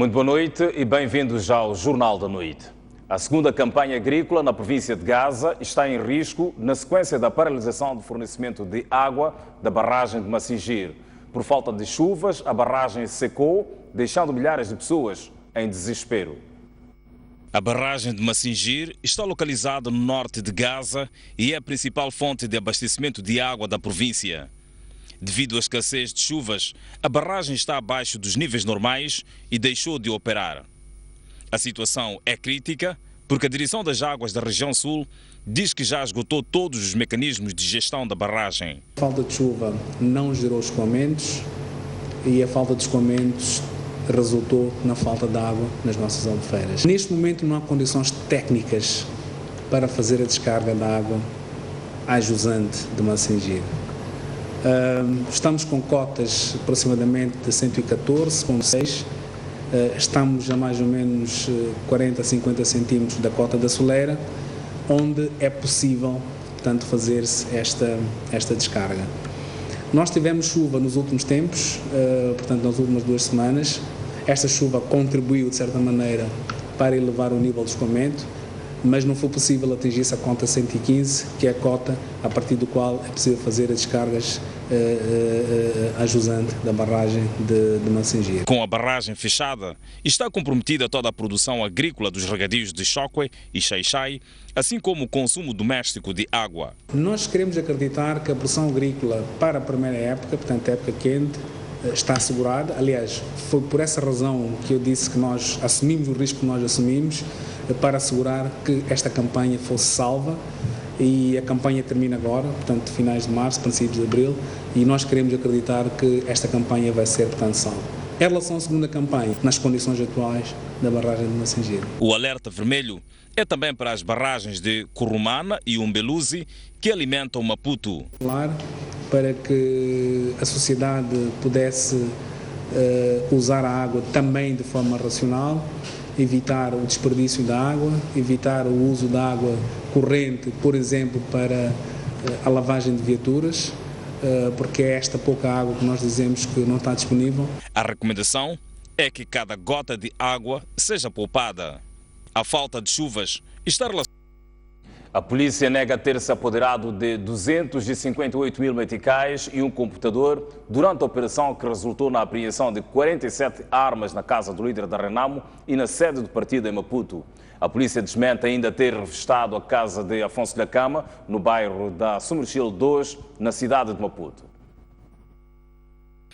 Muito boa noite e bem-vindos ao Jornal da Noite. A segunda campanha agrícola na província de Gaza está em risco na sequência da paralisação do fornecimento de água da barragem de Massingir. Por falta de chuvas, a barragem secou, deixando milhares de pessoas em desespero. A barragem de Massingir está localizada no norte de Gaza e é a principal fonte de abastecimento de água da província. Devido à escassez de chuvas, a barragem está abaixo dos níveis normais e deixou de operar. A situação é crítica porque a Direção das Águas da região sul diz que já esgotou todos os mecanismos de gestão da barragem. A falta de chuva não gerou escoamentos e a falta de escoamentos resultou na falta de água nas nossas albufeiras. Neste momento não há condições técnicas para fazer a descarga da água à jusante de Massingir. Estamos com cotas aproximadamente de 114,6. Estamos a mais ou menos 40 a 50 centímetros da cota da soleira, onde é possível, portanto, fazer-se esta descarga. Nós tivemos chuva nos últimos tempos, portanto, nas últimas 2 semanas. Esta chuva contribuiu, de certa maneira, para elevar o nível de escoamento, mas não foi possível atingir essa cota 115, que é a cota a partir do qual é possível fazer as descargas a jusante da barragem de Massingir. Com a barragem fechada, está comprometida toda a produção agrícola dos regadios de Chokwe e Xai-Xai, assim como o consumo doméstico de água. Nós queremos acreditar que a produção agrícola para a primeira época, portanto a época quente, está assegurada. Aliás, foi por essa razão que eu disse que nós assumimos o risco que nós assumimos para assegurar que esta campanha fosse salva, e a campanha termina agora, portanto, finais de março, princípios de abril, e nós queremos acreditar que esta campanha vai ser, portanto, salva. Em relação à segunda campanha, nas condições atuais da barragem de Massingir. O alerta vermelho é também para as barragens de Curumana e Umbeluzi, que alimentam Maputo. Para que a sociedade pudesse usar a água também de forma racional, evitar o desperdício da água, evitar o uso da água corrente, por exemplo, para a lavagem de viaturas, porque é esta pouca água que nós dizemos que não está disponível. A recomendação é que cada gota de água seja poupada. A falta de chuvas está relacionada. A polícia nega ter se apoderado de 258 mil meticais e um computador durante a operação que resultou na apreensão de 47 armas na casa do líder da Renamo e na sede do partido em Maputo. A polícia desmente ainda ter revistado a casa de Afonso da Cama, no bairro da Somerchil 2, na cidade de Maputo.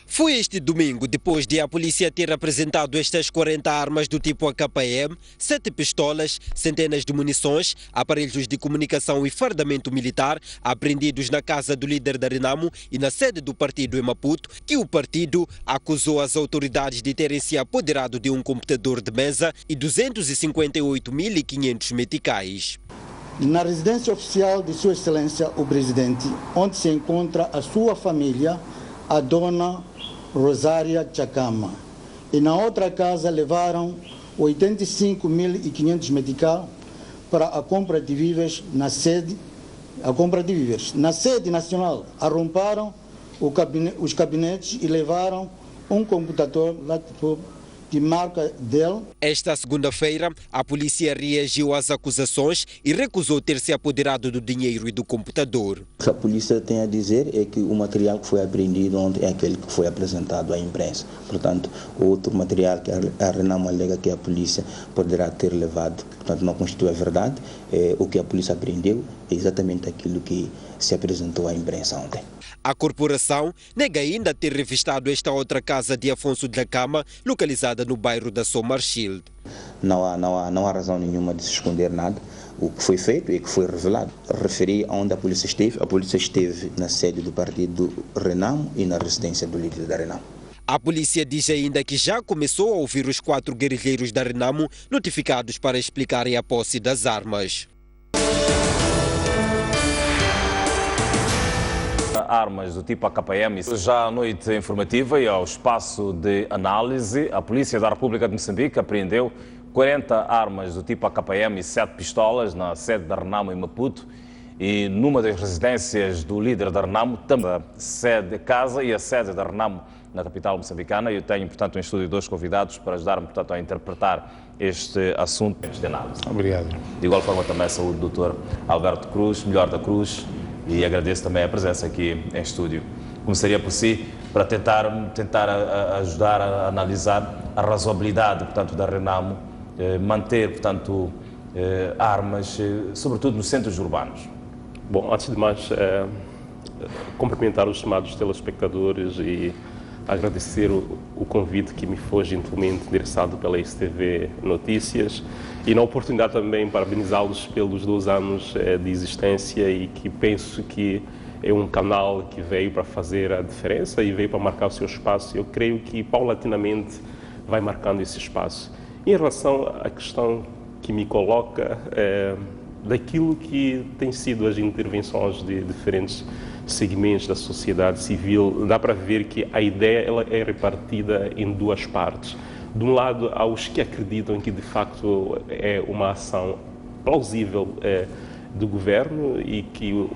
Foi este domingo, depois de a polícia ter apresentado estas 40 armas do tipo AKM, 7 pistolas, centenas de munições, aparelhos de comunicação e fardamento militar apreendidos na casa do líder da Renamo e na sede do partido em Maputo, que o partido acusou as autoridades de terem se apoderado de um computador de mesa e 258.500 meticais. Na residência oficial de Sua Excelência, o Presidente, onde se encontra a sua família, a dona Rosária Chacama. E na outra casa levaram 85.500 metical para a compra de víveres na sede, Na sede nacional, arromparam os gabinetes e levaram um computador laptop de marca Dell. Esta segunda-feira, a polícia reagiu às acusações e recusou ter se apoderado do dinheiro e do computador. O que a polícia tem a dizer é que o material que foi apreendido ontem é aquele que foi apresentado à imprensa. Portanto, o outro material que a Renamo alega que a polícia poderá ter levado, portanto, não constitui a verdade. O que a polícia apreendeu é exatamente aquilo que se apresentou à imprensa ontem. A corporação nega ainda ter revistado esta outra casa de Afonso da Cama, localizada no bairro da Somerchil. Não há razão nenhuma de se esconder nada. O que foi feito e que foi revelado. Referi onde a polícia esteve. A polícia esteve na sede do partido Renamo e na residência do líder da Renamo. A polícia diz ainda que já começou a ouvir os 4 guerrilheiros da Renamo notificados para explicarem a posse das armas. Armas do tipo AKM. Já à noite informativa e ao espaço de análise, a Polícia da República de Moçambique apreendeu 40 armas do tipo AKM e 7 pistolas na sede da Renamo em Maputo e numa das residências do líder da Renamo, também a sede casa e a sede da Renamo na capital moçambicana. Eu tenho, portanto, em estúdio 2 convidados para ajudar-me, portanto, a interpretar este assunto de análise. Obrigado. De igual forma também saúde o Dr. Alberto Cruz, melhor da Cruz, e agradeço também a presença aqui em estúdio. Começaria por si, para tentar ajudar a analisar a razoabilidade, portanto, da Renamo manter, portanto, armas, sobretudo nos centros urbanos. Bom, antes de mais, cumprimentar os estimados telespectadores e agradecer o convite que me foi gentilmente endereçado pela STV Notícias e na oportunidade também parabenizá-los pelos 2 anos de existência e que penso que é um canal que veio para fazer a diferença e veio para marcar o seu espaço. Eu creio que paulatinamente vai marcando esse espaço. Em relação à questão que me coloca, daquilo que tem sido as intervenções de diferentes segmentos da sociedade civil, dá para ver que a ideia ela é repartida em 2 partes. De um lado, há os que acreditam que de facto é uma ação plausível do governo e que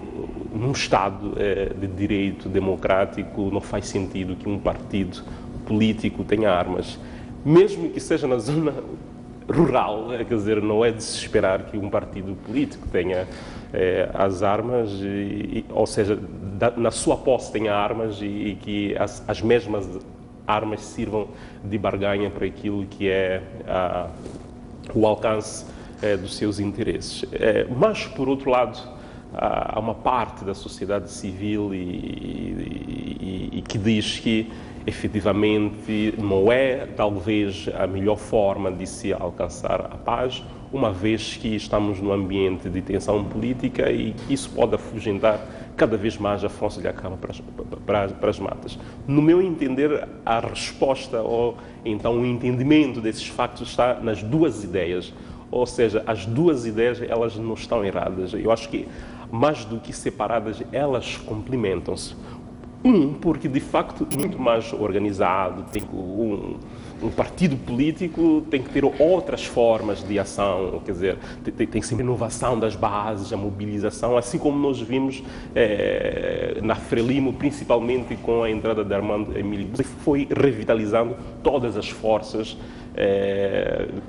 num Estado de direito democrático não faz sentido que um partido político tenha armas, mesmo que seja na zona rural, quer dizer, não é de se esperar que um partido político tenha as armas, ou seja, na sua posse tenha armas e que as mesmas armas sirvam de barganha para aquilo que é o alcance dos seus interesses. Mas, por outro lado, há uma parte da sociedade civil e que diz que efetivamente não é talvez a melhor forma de se alcançar a paz, uma vez que estamos num ambiente de tensão política e que isso pode afugentar cada vez mais a Afonso de Acama para as matas. No meu entender, a resposta ou então o entendimento desses factos está nas 2 ideias, ou seja, as 2 ideias elas não estão erradas. Eu acho que mais do que separadas, elas complementam-se. Porque de facto muito mais organizado, tem um partido político tem que ter outras formas de ação, quer dizer, tem sempre inovação das bases, a mobilização, assim como nós vimos na Frelimo, principalmente com a entrada de Armando Emílio, foi revitalizando todas as forças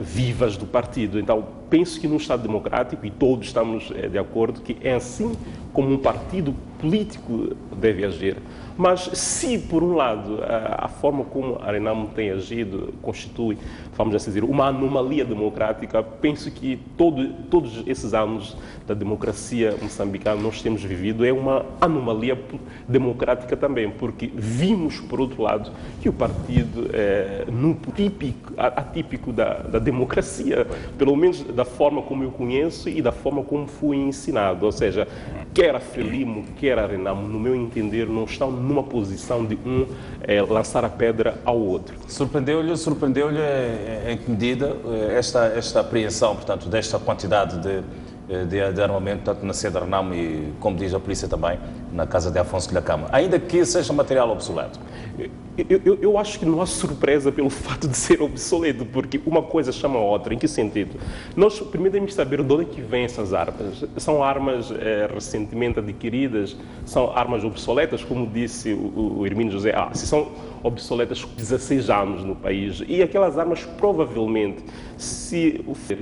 vivas do partido. Então, penso que num Estado democrático, e todos estamos de acordo, que é assim como um partido político deve agir. Mas se, por um lado, a forma como a Renamo tem agido constitui, vamos assim dizer, uma anomalia democrática, penso que todos esses anos da democracia moçambicana nós temos vivido é uma anomalia democrática também, porque vimos, por outro lado, que o partido atípico da democracia, pelo menos da forma como eu conheço e da forma como fui ensinado, ou seja, quer a Frelimo, quer a Renamo, no meu entender, não estão numa posição de lançar a pedra ao outro. Surpreendeu-lhe em que medida esta apreensão, portanto, desta quantidade de armamento, tanto na sede da Renamo e, como diz a polícia também, na casa de Afonso de Acama, ainda que seja material obsoleto? Eu acho que não há surpresa pelo fato de ser obsoleto, porque uma coisa chama a outra. Em que sentido? Nós primeiro temos que saber de onde é que vêm essas armas. São armas recentemente adquiridas, são armas obsoletas, como disse o Hermínio José, se são obsoletas 16 anos no país. E aquelas armas, provavelmente,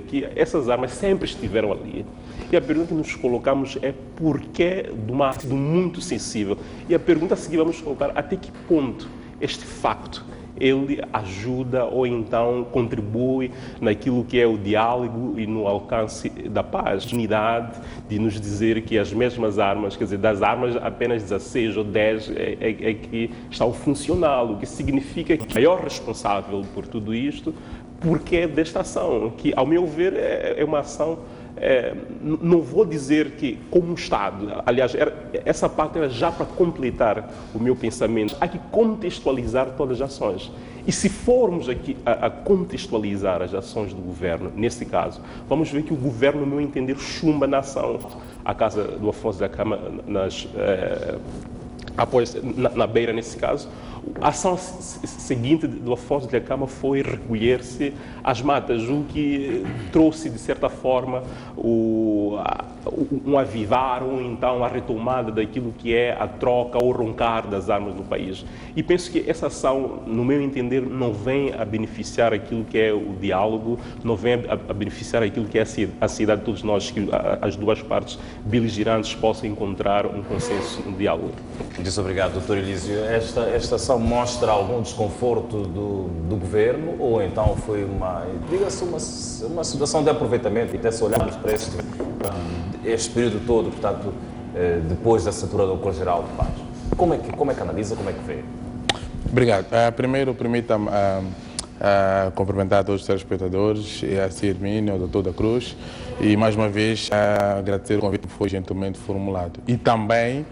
que essas armas sempre estiveram ali. E a pergunta que nos colocamos é porquê de uma arte muito sensível? E a pergunta a seguir vamos colocar até que ponto este facto ele ajuda ou então contribui naquilo que é o diálogo e no alcance da paz. Unidade de nos dizer que as mesmas armas, quer dizer, das armas apenas 16 ou 10 é que estão funcional, o que significa que o maior responsável por tudo isto, porque é desta ação, que ao meu ver é uma ação não vou dizer que como Estado, aliás, essa parte era já para completar o meu pensamento, há que contextualizar todas as ações. E se formos aqui a contextualizar as ações do governo, nesse caso, vamos ver que o governo, no meu entender, chumba na ação. A casa do Afonso de Acama, na beira, nesse caso, A ação seguinte do Afonso Dhlakama foi recolher-se às matas, o que trouxe, de certa forma, um avivar, ou então a retomada daquilo que é a troca ou roncar das armas no país. E penso que essa ação, no meu entender, não vem a beneficiar aquilo que é o diálogo, não vem a beneficiar aquilo que é a cidade de todos nós, que as duas partes beligerantes possam encontrar um consenso, um diálogo. Muito obrigado, Dr. Elísio. Esta ação mostra algum desconforto do governo ou então foi uma situação de aproveitamento? E até se olharmos para este período todo, portanto, depois da assinatura do Acordo Geral de Paz. Como é que analisa, como é que vê? Obrigado. Primeiro, permita-me cumprimentar a todos os telespectadores, a Sr. Hermínio, ao Dr. da Cruz, e mais uma vez agradecer o convite que foi gentilmente formulado. E também,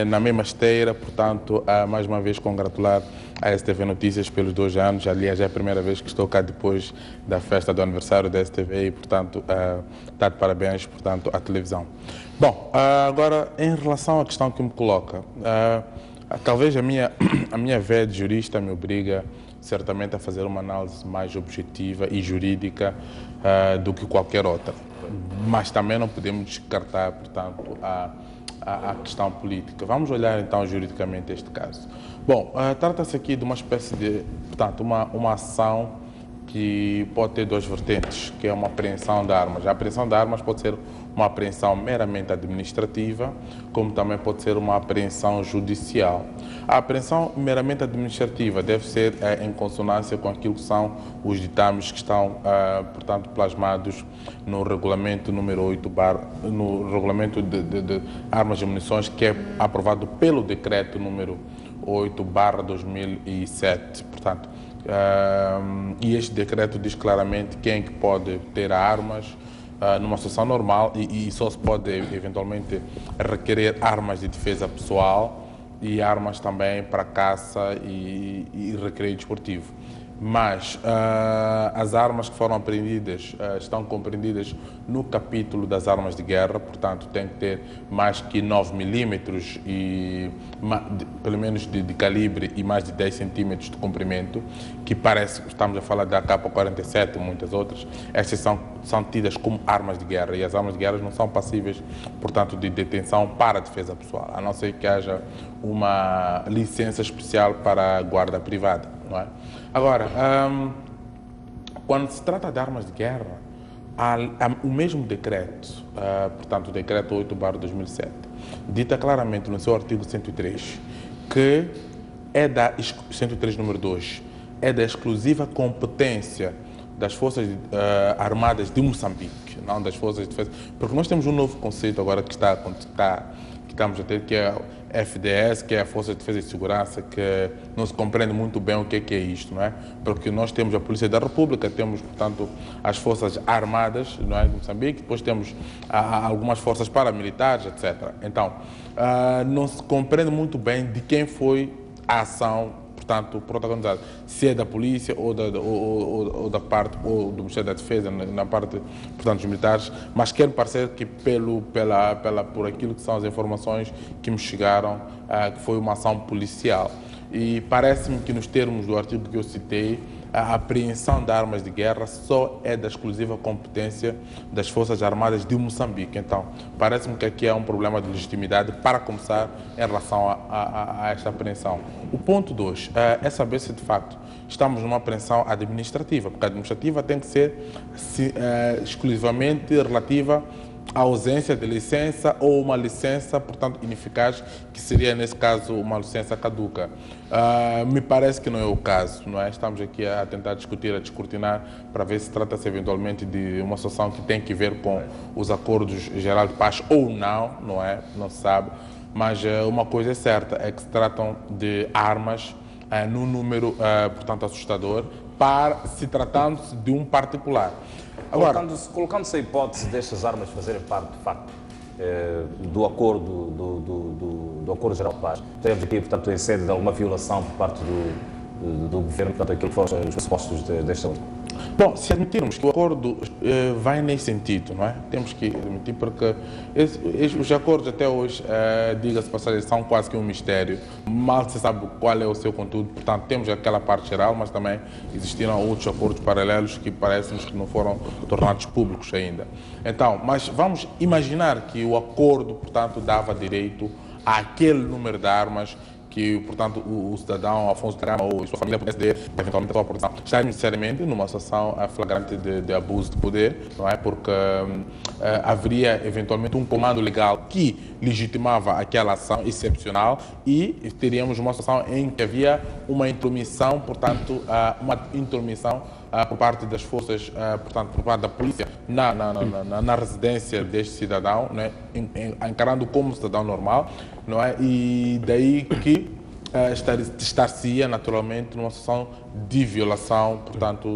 na mesma esteira, portanto, mais uma vez congratular a STV Notícias pelos 2 anos. Aliás, é a primeira vez que estou cá depois da festa do aniversário da STV e, portanto, dar parabéns, portanto, à televisão. Bom, agora, em relação à questão que me coloca, talvez a minha veia de jurista me obriga certamente a fazer uma análise mais objetiva e jurídica do que qualquer outra. Mas também não podemos descartar, portanto, a questão política. Vamos olhar então juridicamente este caso. Bom, trata-se aqui de uma espécie de, portanto, uma ação que pode ter 2 vertentes, que é uma apreensão de armas. A apreensão de armas pode ser uma apreensão meramente administrativa, como também pode ser uma apreensão judicial. A apreensão meramente administrativa deve ser em consonância com aquilo que são os ditames que estão, portanto, plasmados no regulamento número 8, no regulamento de armas e munições, que é aprovado pelo decreto número 8/2007, portanto, e este decreto diz claramente quem que pode ter armas numa situação normal e só se pode eventualmente requerer armas de defesa pessoal e armas também para caça e recreio desportivo. Mas as armas que foram apreendidas estão compreendidas no capítulo das armas de guerra, portanto tem que ter mais que 9 milímetros e pelo menos de calibre e mais de 10 centímetros de comprimento, que parece que estamos a falar da AK-47 e muitas outras. Estas são tidas como armas de guerra e as armas de guerra não são passíveis, portanto, de detenção para a defesa pessoal, a não ser que haja uma licença especial para a guarda privada, não é? Agora, quando se trata de armas de guerra, o mesmo decreto, portanto, o decreto 8/2007, dita claramente no seu artigo 103, que 103 número 2, é da exclusiva competência das Forças Armadas de Moçambique, não das Forças de Defesa, porque nós temos um novo conceito agora que estamos a ter, que é FDS, que é a Força de Defesa e Segurança, que não se compreende muito bem o que é isto, não é? Porque nós temos a Polícia da República, temos, portanto, as Forças Armadas, não é, de Moçambique, depois temos algumas forças paramilitares, etc. Então, não se compreende muito bem de quem foi a ação, portanto, protagonizado, se é da polícia ou da parte ou do Ministério da Defesa, na parte, portanto, dos militares, mas quero parecer que por aquilo que são as informações que me chegaram, que foi uma ação policial. E parece-me que nos termos do artigo que eu citei, a apreensão de armas de guerra só é da exclusiva competência das Forças Armadas de Moçambique. Então, parece-me que aqui há um problema de legitimidade para começar em relação a esta apreensão. O ponto 2 é saber se de facto estamos numa apreensão administrativa, porque a administrativa tem que ser exclusivamente relativa a ausência de licença ou uma licença, portanto, ineficaz, que seria, nesse caso, uma licença caduca. Me parece que não é o caso, não é? Estamos aqui a tentar discutir, a descortinar, para ver se trata-se eventualmente de uma situação que tem que ver com os acordos gerais de paz ou não, não é? Não se sabe. Mas uma coisa é certa, é que se tratam de armas num número, portanto, assustador, se tratando-se de um particular. Agora, colocando-se a hipótese destas armas fazerem parte, de facto, do acordo do Acordo Geral de Paz, temos aqui, portanto, em sede de alguma violação por parte do governo, portanto, aquilo que foram os pressupostos desta lei. Bom, se admitirmos que o acordo vai nesse sentido, não é? Temos que admitir porque os acordos até hoje, diga-se passagem, são quase que um mistério. Mal se sabe qual é o seu conteúdo, portanto temos aquela parte geral, mas também existiram outros acordos paralelos que parecem que não foram tornados públicos ainda. Então, mas vamos imaginar que o acordo, portanto, dava direito àquele número de armas que, portanto, o cidadão Afonso Gama ou a sua família pudesse ter, eventualmente, a sua produção. Está necessariamente numa situação flagrante de abuso de poder, não é? Porque haveria, eventualmente, um comando legal que legitimava aquela ação excepcional e teríamos uma situação em que havia uma intromissão, portanto, por parte das forças, portanto, por parte da polícia na residência deste cidadão, não é? Encarando como cidadão normal, não é? E daí que estar-se-ia naturalmente numa situação de violação, portanto,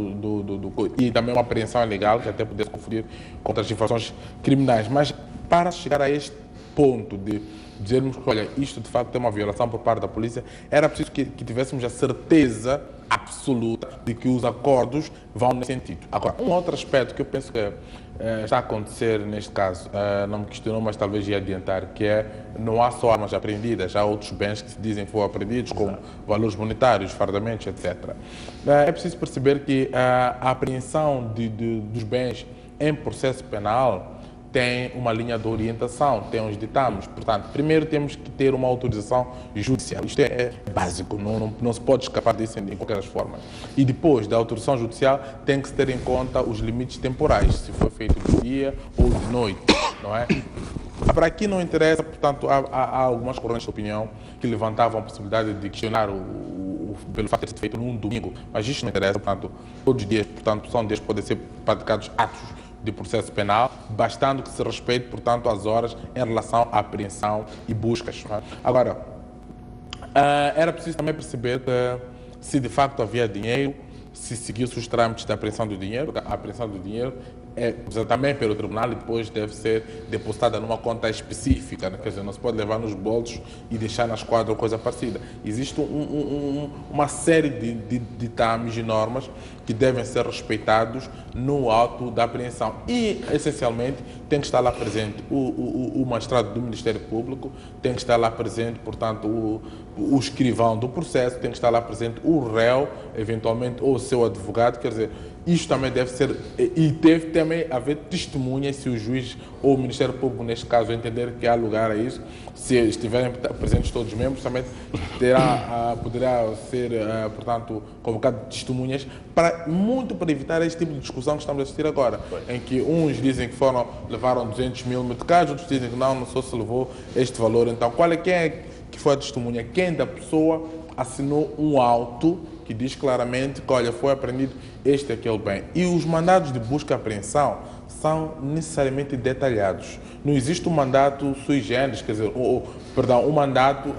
e também uma apreensão ilegal que até pudesse conferir contra as infrações criminais. Mas para chegar a este ponto de dizermos que, olha, isto de facto é uma violação por parte da polícia, era preciso que tivéssemos a certeza absoluta de que os acordos vão nesse sentido. Agora, um outro aspecto que eu penso que está a acontecer neste caso, não me questionou, mas talvez ia adiantar, que é, não há só armas apreendidas, há outros bens que se dizem que foram apreendidos, como valores monetários, fardamentos, etc. É preciso perceber que a apreensão dos bens em processo penal tem uma linha de orientação, tem uns ditames. Portanto, primeiro temos que ter uma autorização judicial. Isto é básico, não se pode escapar disso em qualquer forma. E depois da autorização judicial, tem que se ter em conta os limites temporais, se foi feito de dia ou de noite, não é? Para aqui não interessa, portanto, há algumas correntes de opinião que levantavam a possibilidade de questionar pelo fato de ter sido feito num domingo, mas isto não interessa, portanto, todos os dias, portanto, são dias que podem ser praticados atos de processo penal, bastando que se respeite, portanto, as horas em relação à apreensão e buscas. Agora, era preciso também perceber que se de facto havia dinheiro, se seguisse os trâmites da apreensão do dinheiro, a apreensão do dinheiro é também pelo tribunal e depois deve ser depositada numa conta específica, né? Quer dizer, não se pode levar nos bolsos e deixar na esquadra ou coisa parecida. Existe uma série de ditames e normas que devem ser respeitados no auto da apreensão e, essencialmente, tem que estar lá presente o magistrado do Ministério Público, tem que estar lá presente, portanto, o escrivão do processo, tem que estar lá presente o réu, eventualmente, ou o seu advogado, quer dizer, isto também deve ser, e deve também haver testemunhas se o juiz ou o Ministério Público, neste caso, entender que há lugar a isso. Se estiverem presentes todos os membros, também poderá ser, portanto, convocado testemunhas, muito para evitar este tipo de discussão que estamos a assistir agora, em que uns dizem que levaram 200 mil meticais, outros dizem que não só se levou este valor. Então, quem é que foi a testemunha? Quem da pessoa assinou um auto que diz claramente que, olha, foi apreendido este e aquele bem. E os mandados de busca e apreensão são necessariamente detalhados. Não existe um mandato sui generis, quer dizer, um mandato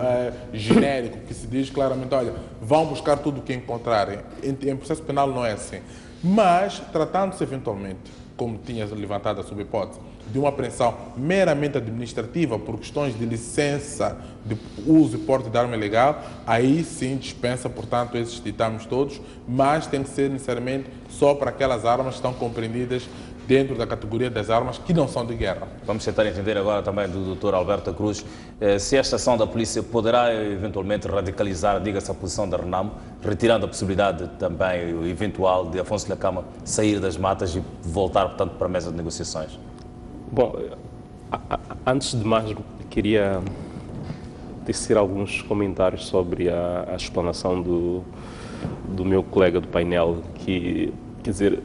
genérico que se diz claramente, olha, vão buscar tudo o que encontrarem. Em processo penal não é assim. Mas, tratando-se eventualmente, como tinha levantado a sub-hipótese, de uma apreensão meramente administrativa por questões de licença de uso e porte de arma ilegal, aí sim dispensa, portanto, esses ditames todos, mas tem que ser necessariamente só para aquelas armas que estão compreendidas dentro da categoria das armas que não são de guerra. Vamos tentar entender agora também do Dr. Alberto Cruz se esta ação da polícia poderá eventualmente radicalizar, diga-se, a posição da Renamo, retirando a possibilidade também eventual de Afonso Dhlakama sair das matas e voltar, portanto, para a mesa de negociações. Bom, antes de mais, queria tecer alguns comentários sobre a explanação do meu colega do painel, que, quer dizer,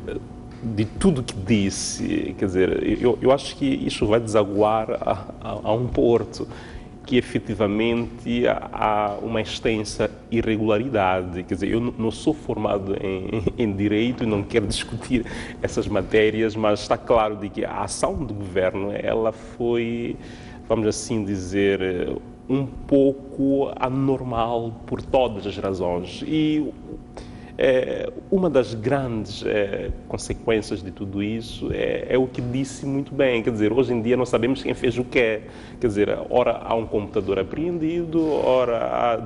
de tudo que disse, quer dizer, eu acho que isto vai desaguar a um porto que efetivamente há uma extensa irregularidade. Quer dizer, eu não sou formado em direito e não quero discutir essas matérias, mas está claro de que a ação do governo, ela foi, vamos assim dizer, um pouco anormal por todas as razões. E Uma das grandes consequências de tudo isso é o que disse muito bem, quer dizer, hoje em dia nós sabemos quem fez o quê, quer dizer, ora há um computador apreendido, ora há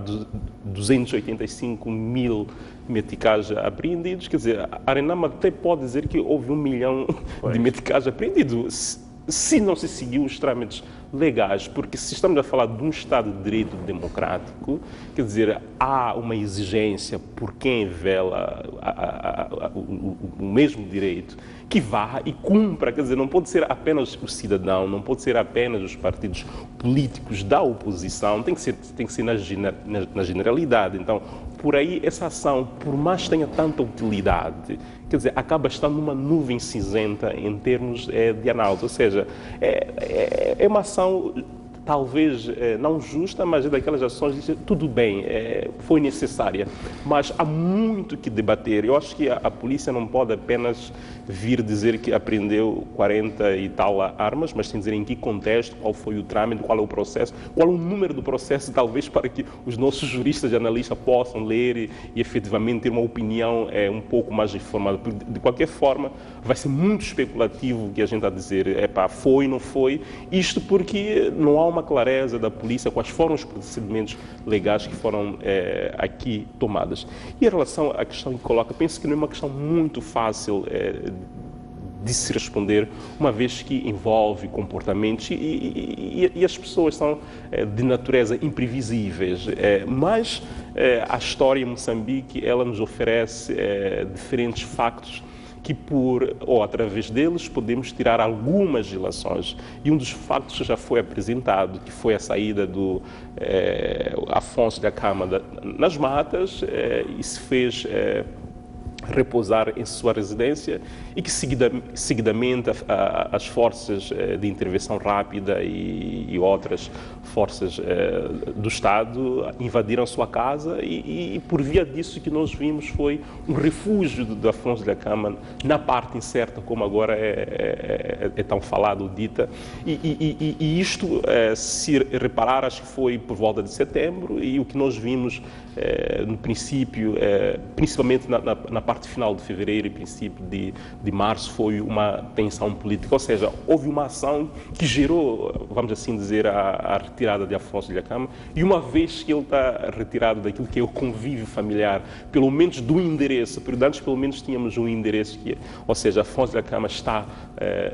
285 mil meticais apreendidos, quer dizer, a Renamo até pode dizer que houve 1 milhão de meticais apreendidos, se não se seguiu os trâmites legais, porque se estamos a falar de um Estado de Direito democrático, quer dizer, há uma exigência por quem vela o mesmo direito, que vá e cumpra, quer dizer, não pode ser apenas o cidadão, não pode ser apenas os partidos políticos da oposição, tem que ser na generalidade. Então, por aí, essa ação, por mais que tenha tanta utilidade, quer dizer, acaba estando numa nuvem cinzenta em termos de análise, ou seja, é uma ação talvez não justa, mas é daquelas ações de tudo bem, foi necessária, mas há muito que debater. Eu acho que a polícia não pode apenas vir dizer que apreendeu 40 e tal armas, mas tem que dizer em que contexto, qual foi o trâmite, qual é o processo, qual é o número do processo, talvez para que os nossos juristas e analistas possam ler e efetivamente ter uma opinião um pouco mais informada. De qualquer forma, vai ser muito especulativo o que a gente está a dizer, foi, não foi, isto porque não há uma clareza da polícia quais foram os procedimentos legais que foram aqui tomados. E em relação à questão que coloca, penso que não é uma questão muito fácil de se responder, uma vez que envolve comportamentos e as pessoas são de natureza imprevisíveis, mas a história em Moçambique, ela nos oferece diferentes factos que através deles podemos tirar algumas ilações. E um dos factos que já foi apresentado, que foi a saída do Afonso Dhlakama nas matas, e se fez repousar em sua residência e que seguidamente as forças de intervenção rápida e outras forças do Estado invadiram sua casa e por via disso que nós vimos foi um refúgio do Afonso Dhlakama na parte incerta, como agora é tão falado, dita, e isto, se reparar, acho que foi por volta de setembro, e o que nós vimos no princípio, principalmente na parte final de fevereiro e princípio de março, foi uma tensão política, ou seja, houve uma ação que gerou, vamos assim dizer, a retirada de Afonso Dhlakama, e uma vez que ele está retirado daquilo que é o convívio familiar, pelo menos do endereço, porque antes pelo menos tínhamos um endereço, ou seja, Afonso Dhlakama está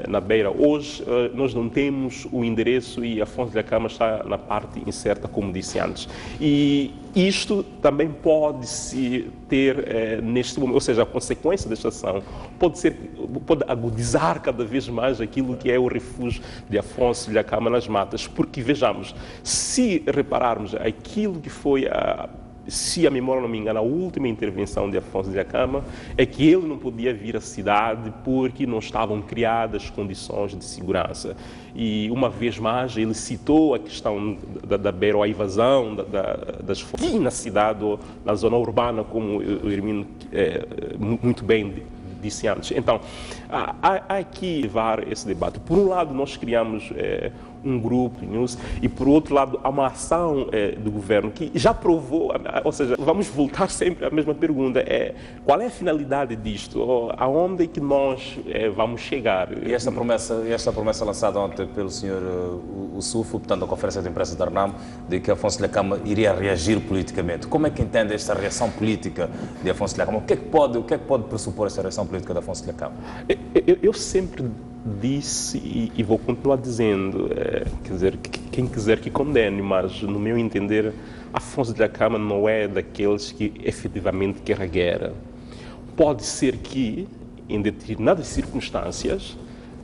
na beira. Hoje nós não temos o endereço e Afonso Dhlakama está na parte incerta, como disse antes. E isto também pode-se ter neste momento, ou seja, a consequência desta ação pode agudizar cada vez mais aquilo que é o refúgio de Afonso Dhlakama nas matas, porque vejamos, se repararmos aquilo que foi se a memória não me engana, a última intervenção de Afonso Dhlakama é que ele não podia vir à cidade porque não estavam criadas condições de segurança. E, uma vez mais, ele citou a questão da beira, a invasão das forças na cidade ou na zona urbana, como o Hermínio muito bem disse antes. Então, há aqui levar esse debate. Por um lado, nós criamos um grupo news e, por outro lado, há uma ação do governo que já provou, ou seja, vamos voltar sempre à mesma pergunta, qual é a finalidade disto? Aonde é que nós vamos chegar? E esta promessa lançada ontem pelo senhor Sufo, portanto, a conferência de imprensa da Renamo, de que Afonso Dhlakama iria reagir politicamente. Como é que entende esta reação política de Afonso Dhlakama? O que é que pode pressupor esta reação política de Afonso Dhlakama? Eu sempre disse e vou continuar dizendo, quer dizer, quem quiser que condene, mas no meu entender, Afonso Dhlakama não é daqueles que efetivamente quer a guerra. Pode ser que, em determinadas circunstâncias,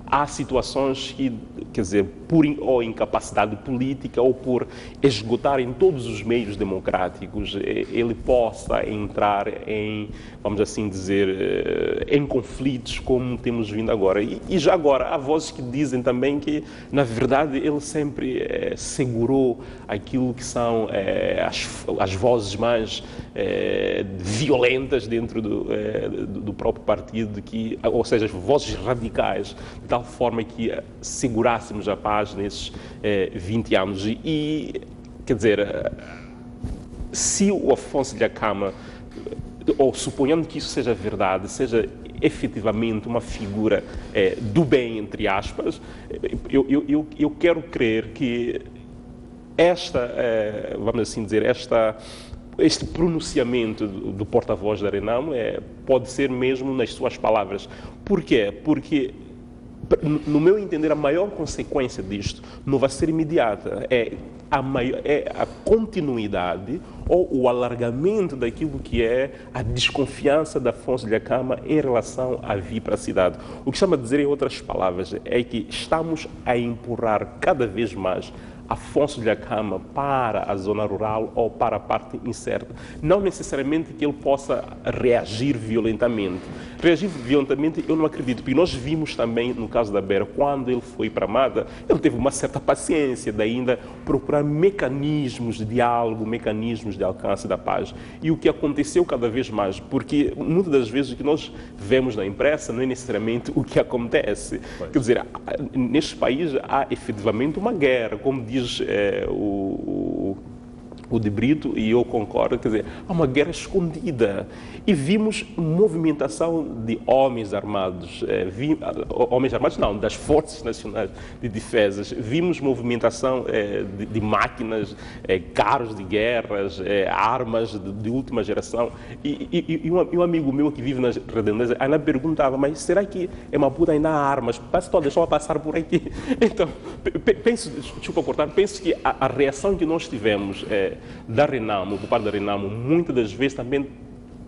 há situações que, quer dizer, por ou incapacidade política ou por esgotarem todos os meios democráticos, ele possa entrar em, vamos assim dizer, em conflitos como temos vindo agora. E já agora, há vozes que dizem também que, na verdade, ele sempre segurou aquilo que são as vozes mais violentas dentro do próprio partido, ou seja, as vozes radicais, de tal forma que segurássemos a paz nesses 20 anos. E, quer dizer, se o Afonso Dhlakama ou suponhando que isso seja verdade, seja efetivamente uma figura do bem, entre aspas, eu quero crer que vamos assim dizer, este pronunciamento do porta-voz da Renamo pode ser mesmo nas suas palavras. Por quê? Porque, no meu entender, a maior consequência disto não vai ser imediata. É a continuidade ou o alargamento daquilo que é a desconfiança da Afonso Dhlakama em relação à vir para a cidade. O que estamos a dizer, em outras palavras, é que estamos a empurrar cada vez mais Afonso Dhlakama para a zona rural ou para a parte incerta. Não necessariamente que ele possa reagir violentamente. Reagir violentamente eu não acredito, porque nós vimos também no caso da Beira, quando ele foi para Mada, ele teve uma certa paciência de ainda procurar mecanismos de diálogo, mecanismos de alcance da paz. E o que aconteceu cada vez mais, porque muitas das vezes o que nós vemos na imprensa não é necessariamente o que acontece. Pois. Quer dizer, neste país há efetivamente uma guerra, como diz o de Brito, e eu concordo, quer dizer, há uma guerra escondida. E vimos movimentação de homens armados, das Forças Nacionais de Defesas, vimos movimentação de máquinas, carros de guerras, armas de última geração. E um amigo meu que vive nas redondezas ainda perguntava, mas será que em Maputo ainda há armas? Parece que deixou passar por aqui. Então, penso que a reação que nós tivemos da Renamo, por parte da Renamo, muitas das vezes também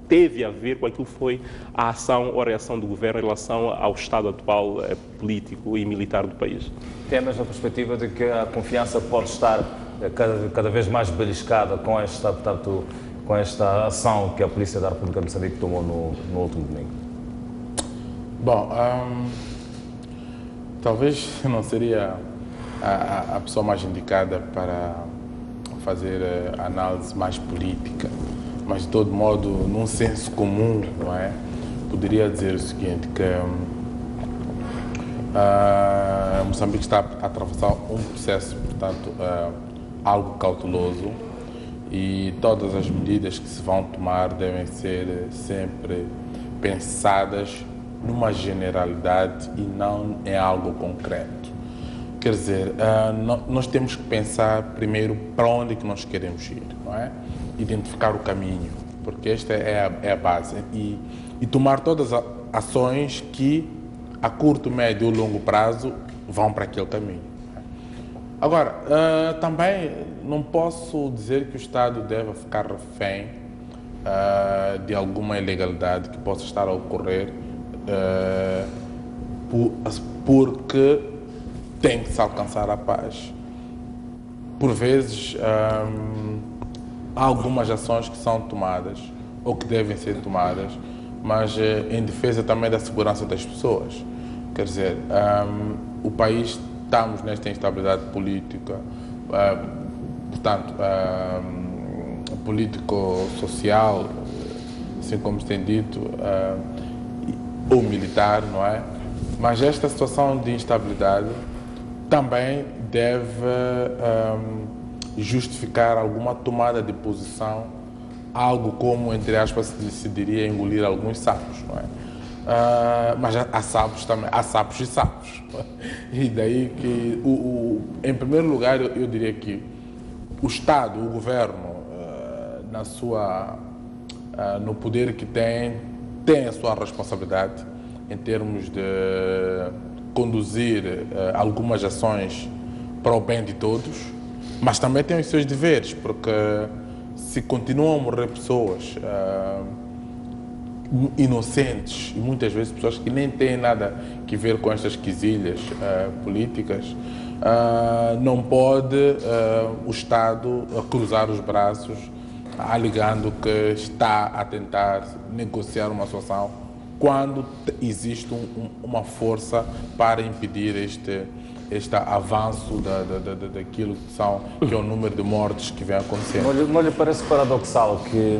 teve a ver com aquilo que foi a ação ou a reação do governo em relação ao estado atual político e militar do país. Tem a mesma perspectiva de que a confiança pode estar cada vez mais beliscada com esta ação que a Polícia da República de Moçambique tomou no último domingo? Bom, talvez não seria a pessoa mais indicada para fazer análise mais política, mas de todo modo, num senso comum, não é? Poderia dizer o seguinte, que Moçambique está a atravessar um processo, portanto, algo cauteloso, e todas as medidas que se vão tomar devem ser sempre pensadas numa generalidade e não em algo concreto. Quer dizer, nós temos que pensar primeiro para onde é que nós queremos ir, não é? Identificar o caminho, porque esta é a base, e tomar todas as ações que a curto, médio ou longo prazo vão para aquele caminho. Agora, também não posso dizer que o Estado deve ficar refém de alguma ilegalidade que possa estar a ocorrer porque tem que se alcançar a paz. Por vezes, há algumas ações que são tomadas ou que devem ser tomadas, mas em defesa também da segurança das pessoas. Quer dizer, o país, estamos nesta instabilidade política, portanto, político-social, assim como se tem dito, ou militar, não é? Mas esta situação de instabilidade também deve justificar alguma tomada de posição, algo como, entre aspas, se diria engolir alguns sapos, não é? Mas há sapos também, há sapos e sapos. E daí que, em primeiro lugar, eu diria que o Estado, o governo, no poder que tem a sua responsabilidade em termos de conduzir algumas ações para o bem de todos, mas também tem os seus deveres, porque se continuam a morrer pessoas inocentes, e muitas vezes pessoas que nem têm nada a ver com estas quesilhas políticas, não pode o Estado cruzar os braços alegando que está a tentar negociar uma solução quando existe uma força para impedir este avanço daquilo que é o número de mortes que vem acontecendo. Não lhe parece paradoxal que,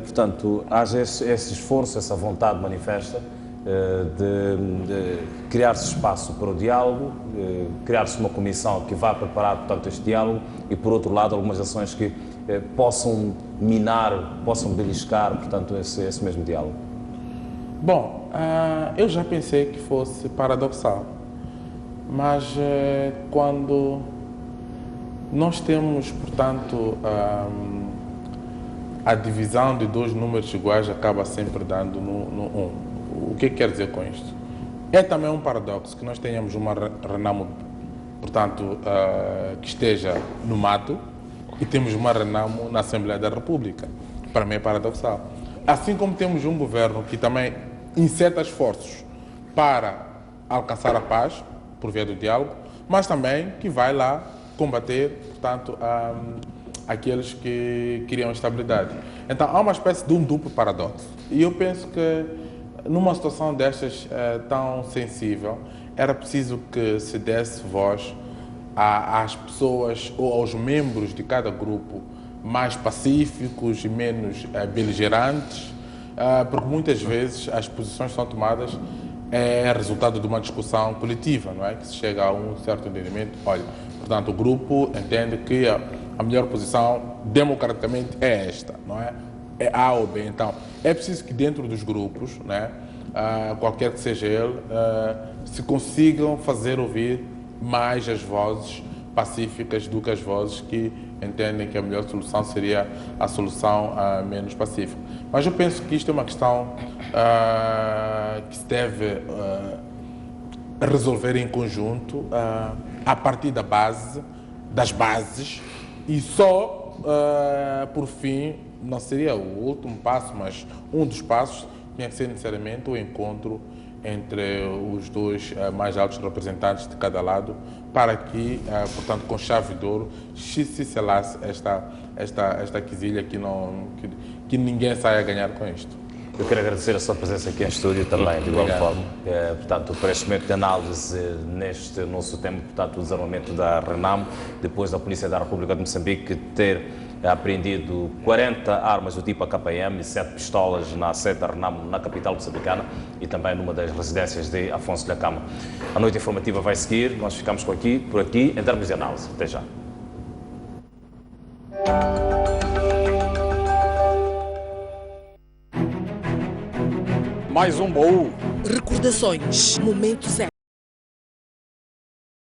portanto, haja esse esforço, essa vontade manifesta de criar-se espaço para o diálogo, criar-se uma comissão que vá preparar, portanto, este diálogo e, por outro lado, algumas ações que possam minar, possam beliscar, portanto, esse mesmo diálogo? Bom, eu já pensei que fosse paradoxal, mas quando nós temos, portanto, a divisão de dois números iguais acaba sempre dando no 1. O que quer dizer com isto? É também um paradoxo que nós tenhamos uma Renamo, portanto, que esteja no mato e temos uma Renamo na Assembleia da República. Para mim é paradoxal. Assim como temos um governo que também inseta esforços para alcançar a paz, por via do diálogo, mas também que vai lá combater, portanto, aqueles que queriam estabilidade. Então há uma espécie de um duplo paradoxo. E eu penso que numa situação destas tão sensível, era preciso que se desse voz às pessoas ou aos membros de cada grupo mais pacíficos e menos beligerantes, porque muitas vezes as posições são tomadas resultado de uma discussão coletiva, não é? Que se chega a um certo entendimento. Olha, portanto, o grupo entende que a melhor posição democraticamente é esta, não é? É A ou B. Então, é preciso que dentro dos grupos, né, qualquer que seja ele, se consigam fazer ouvir mais as vozes pacíficas do que as vozes que entendem que a melhor solução seria a solução menos pacífica. Mas eu penso que isto é uma questão que se deve resolver em conjunto, a partir das bases, e só, por fim, não seria o último passo, mas um dos passos tinha que ser necessariamente o encontro entre os dois mais altos representantes de cada lado, para que, portanto, com chave de ouro, se selasse esta quesilha que ninguém saia a ganhar com isto. Eu quero agradecer a sua presença aqui em estúdio também, de igual forma. Portanto, por este momento de análise neste nosso tema, portanto, o desarmamento da Renamo, depois da Polícia da República de Moçambique ter apreendido 40 armas do tipo AKM e 7 pistolas na sede da Renamo, na capital moçambicana, e também numa das residências de Afonso Dhlakama. A noite informativa vai seguir, nós ficamos por aqui em termos de análise. Até já. Mais um baú. Recordações, momentos